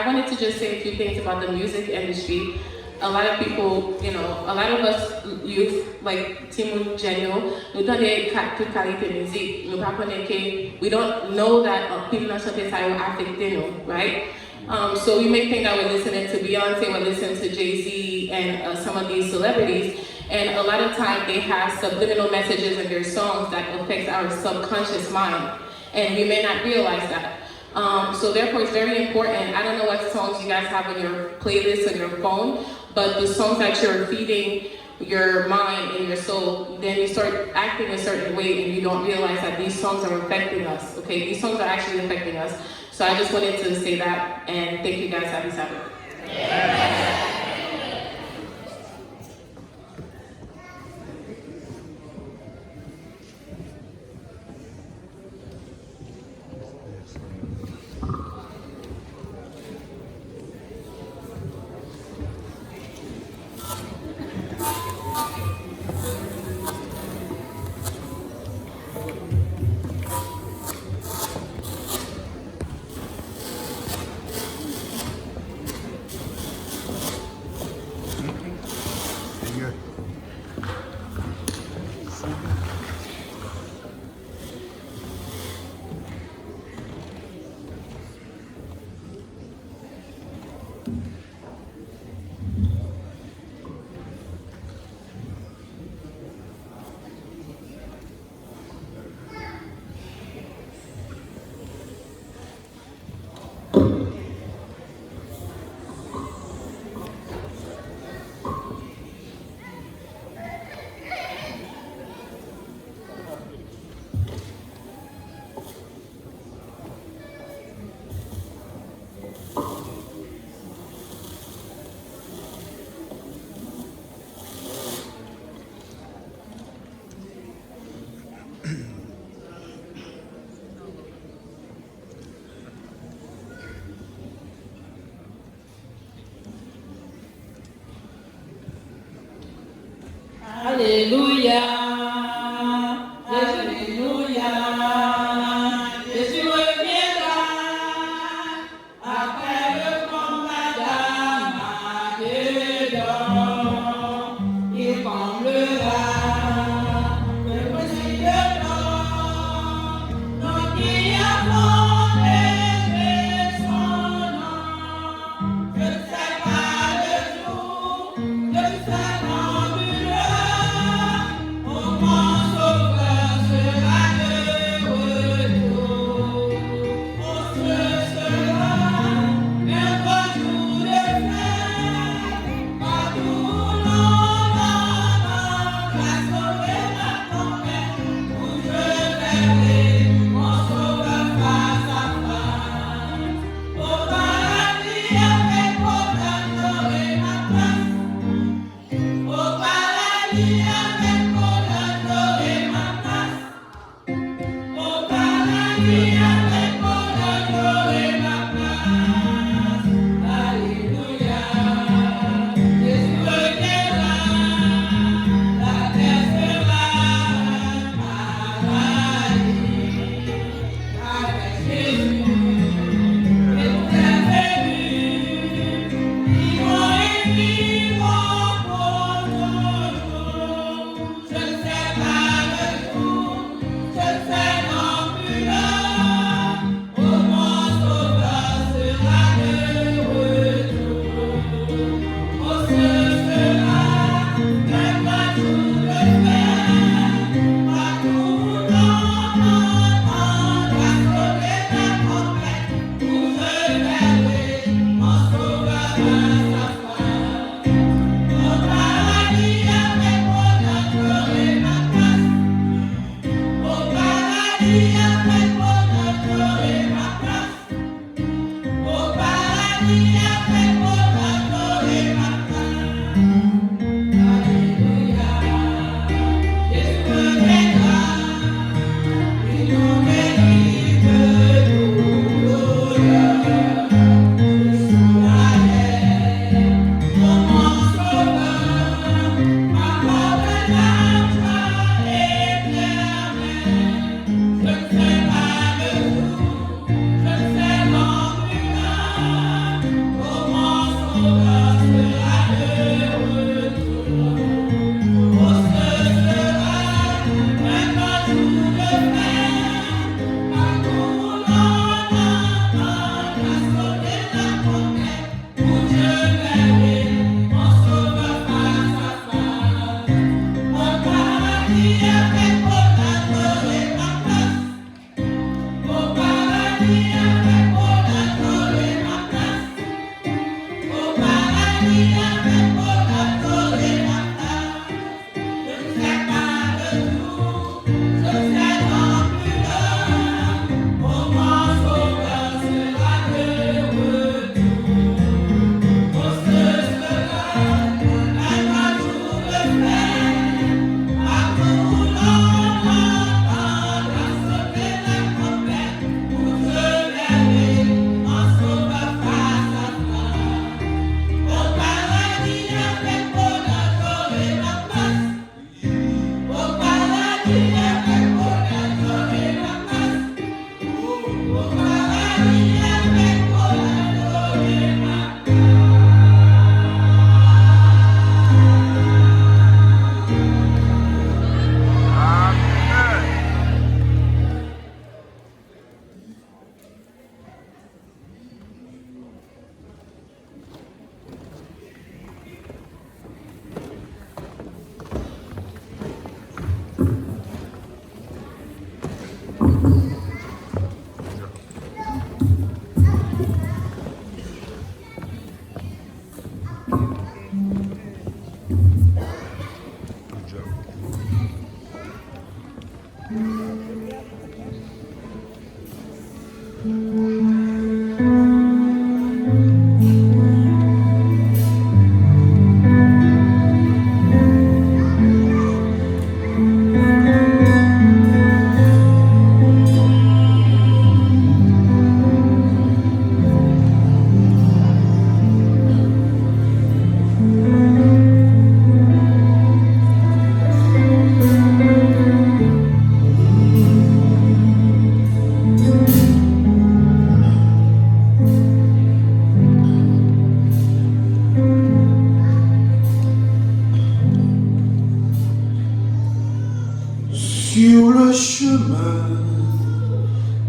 I wanted to just say a few things about the music industry. A lot of people, you know, a lot of us youth, like Timon Genio, nous donnons toute qualité de musique. Nous pas connaître que we don't know that people dans chanter ça are affected, right? So we may think that we're listening to Beyonce, we're listening to Jay-Z and some of these celebrities, and a lot of time they have subliminal messages in their songs that affects our subconscious mind, and we may not realize that. So therefore it's very important. I don't know what songs you guys have on your playlist on your phone, but the songs that you're feeding your mind and your soul, then you start acting a certain way and you don't realize that these songs are affecting us, okay? These songs are actually affecting us. So I just wanted to say that, and thank you guys. Happy Sabbath. Alléluia, Alléluia, Jésus reviendra après le combat d'Armageddon. Il comblera le petit de l'homme, nous qui avons élevé son nom. Je ne sais pas le jour, je ne sais pas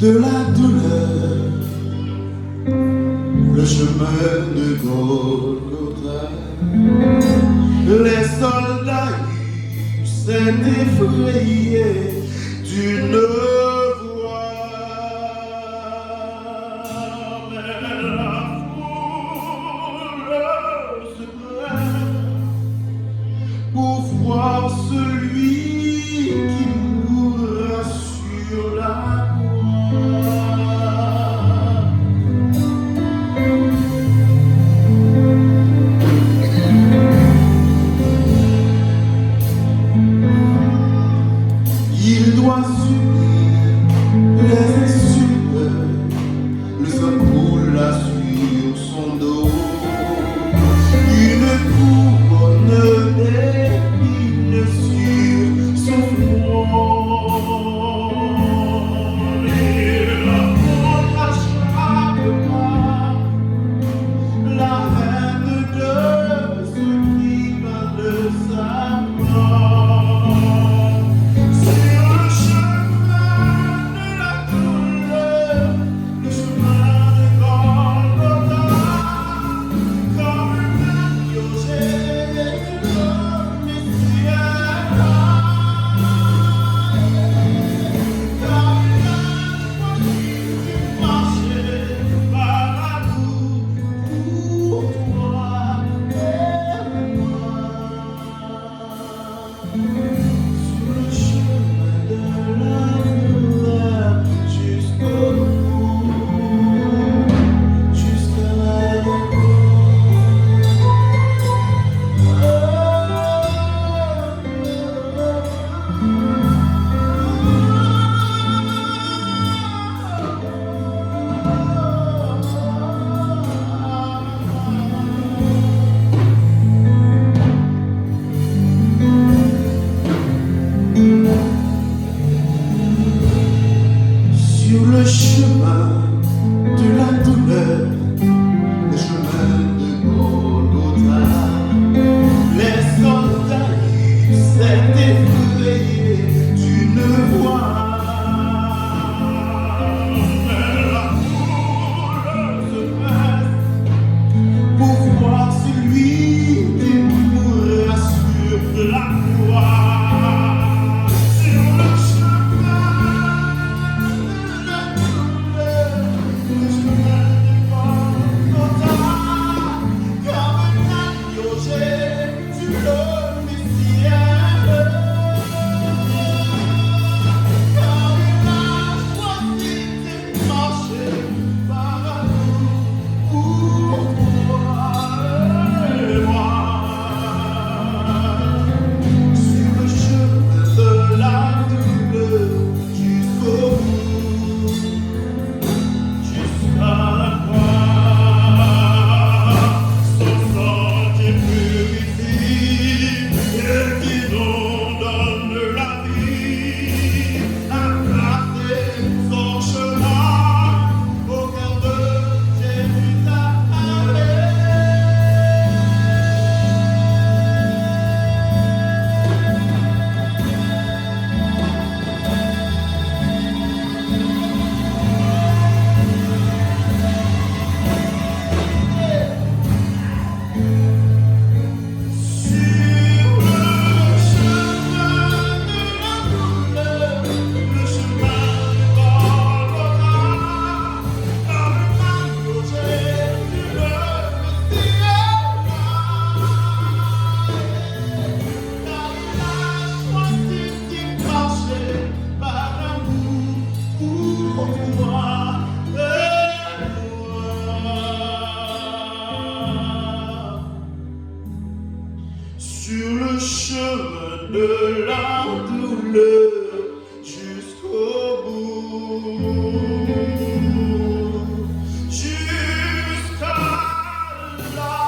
de la douleur, le chemin de Golgotha. Les soldats s'est effrayé d'une voix, mais la foule se presse pour voir celui qui mourra sur la croix. Il doit subir les insultes, le sang coule sur son dos, une couronne d'épines sur son front. Et la honte à chaque pas, la haine de ceux qui veulent sa mort. Sur le chemin de la douleur, le chemin de Golgotha, comme un agneau, Jésus le Messie, comme un agneau qui marchait par amour pour toi et moi. Sur le chemin de la douleur, jusqu'au bout, jusqu'à la Sur le chemin de la douleur, le chemin de Golgotha, les soldats s'est effrayés d'une voix. Mais la foule se presse pour voir celui qui mourra sur la croix. Sur le chemin de la douleur, le chemin de Golgotha, comme un agneau, Jésus le Messie, comme un agneau qui marchait par amour pour toi et moi. Sur le chemin de la douleur, jusqu'au bout, jusqu'à la croix, son sang qui purifie et qui nous donne la vie, a tracé son chemin au cœur de Jérusalem. Sur le chemin de la douleur, le chemin de Golgotha, comme un agneau, Jésus le Messie, comme un choisi qui marchait par amour pour toi et moi. Sur le chemin de la douleur, jusqu'au bout, jusqu'à la croix.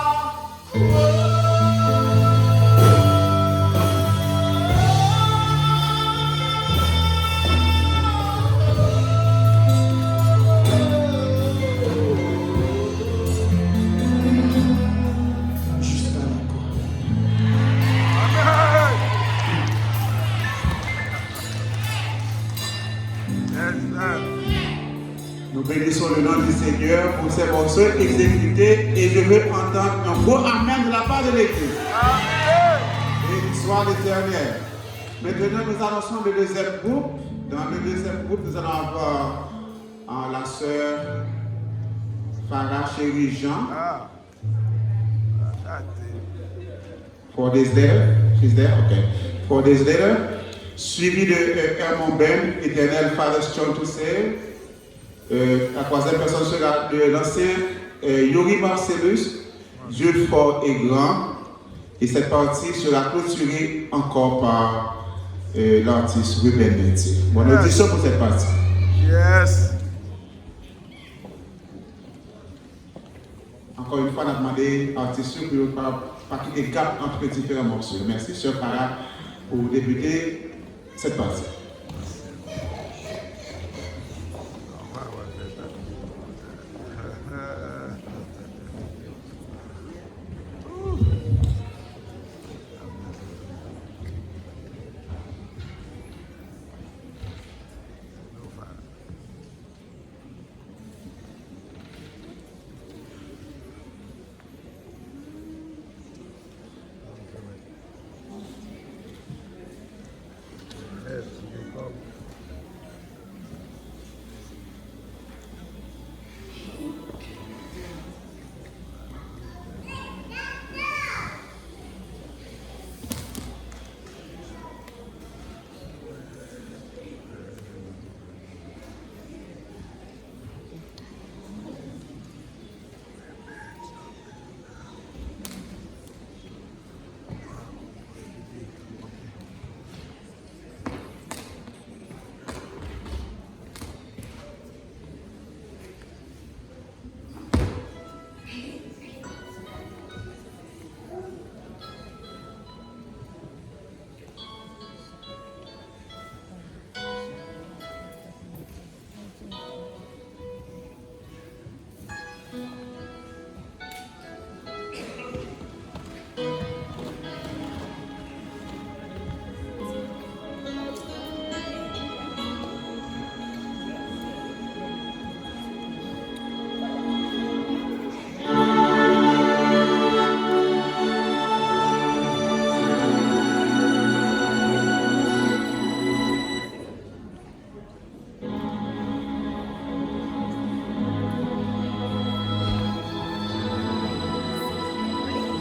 Jusqu'à la croix. pour ces morceaux exécutés et je veux entendre un beau amen de la part de l'Église. Et soit l'Éternel. Maintenant, nous annonçons le deuxième groupe. Dans le deuxième groupe, nous allons avoir la sœur Farah Chéri Jean. For this later, she's there, okay. For this later, suivi de Hermon Ben, Éternel Father John Toussaint. La troisième personne sera de l'ancien Yori Marcellus, Dieu fort et grand. Et cette partie sera clôturée encore par l'artiste Ruben Métier. Bonne audition pour cette partie. Yes. Encore une fois, on a demandé à l'artiste pour ne pas quitter gap entre les différents morceaux. Merci, Sœur Farah, pour débuter cette partie.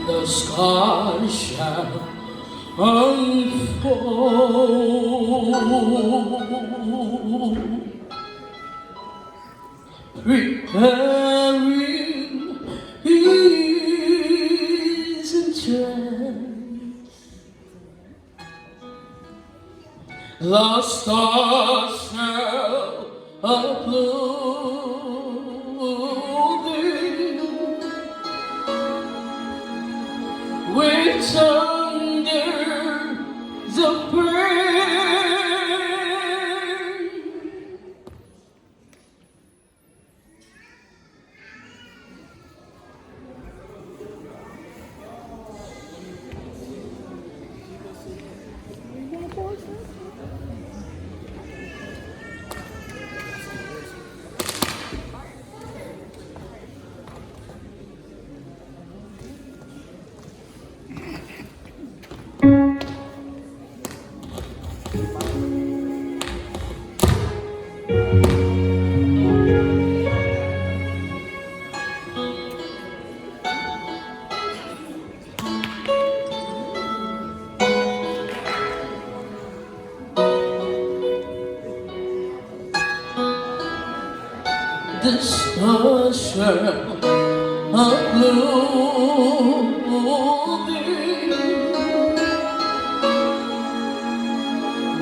The sky shall unfold, preparing his entrance. The stars shall applaud with thunders of praise. The stars shall applaud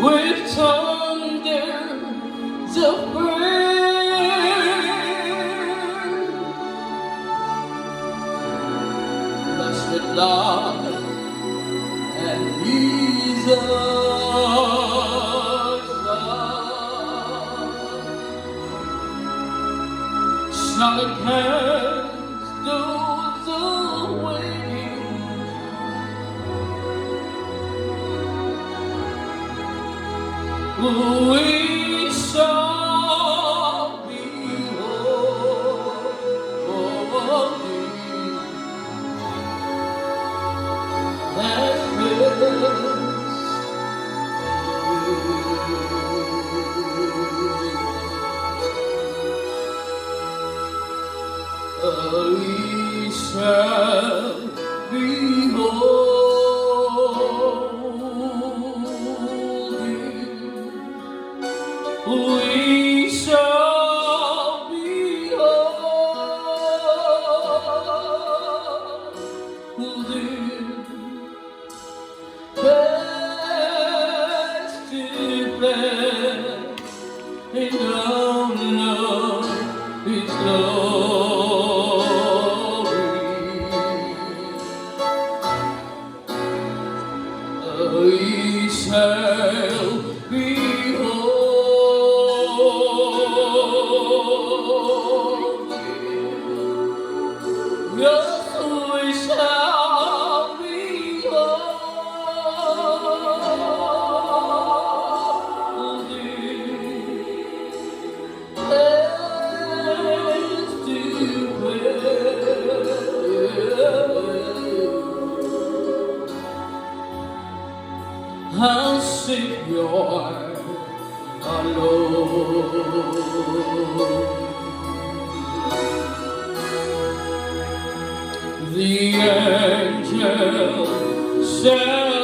with thunders of praise. Blessed Lord and Jesus. Shall cast those away. We shall behold We shall behold you. We shall behold you face to face in honor of His glory. We shall behold you. Yes, we shall behold you. Face to face. Our Savior alone. The angel said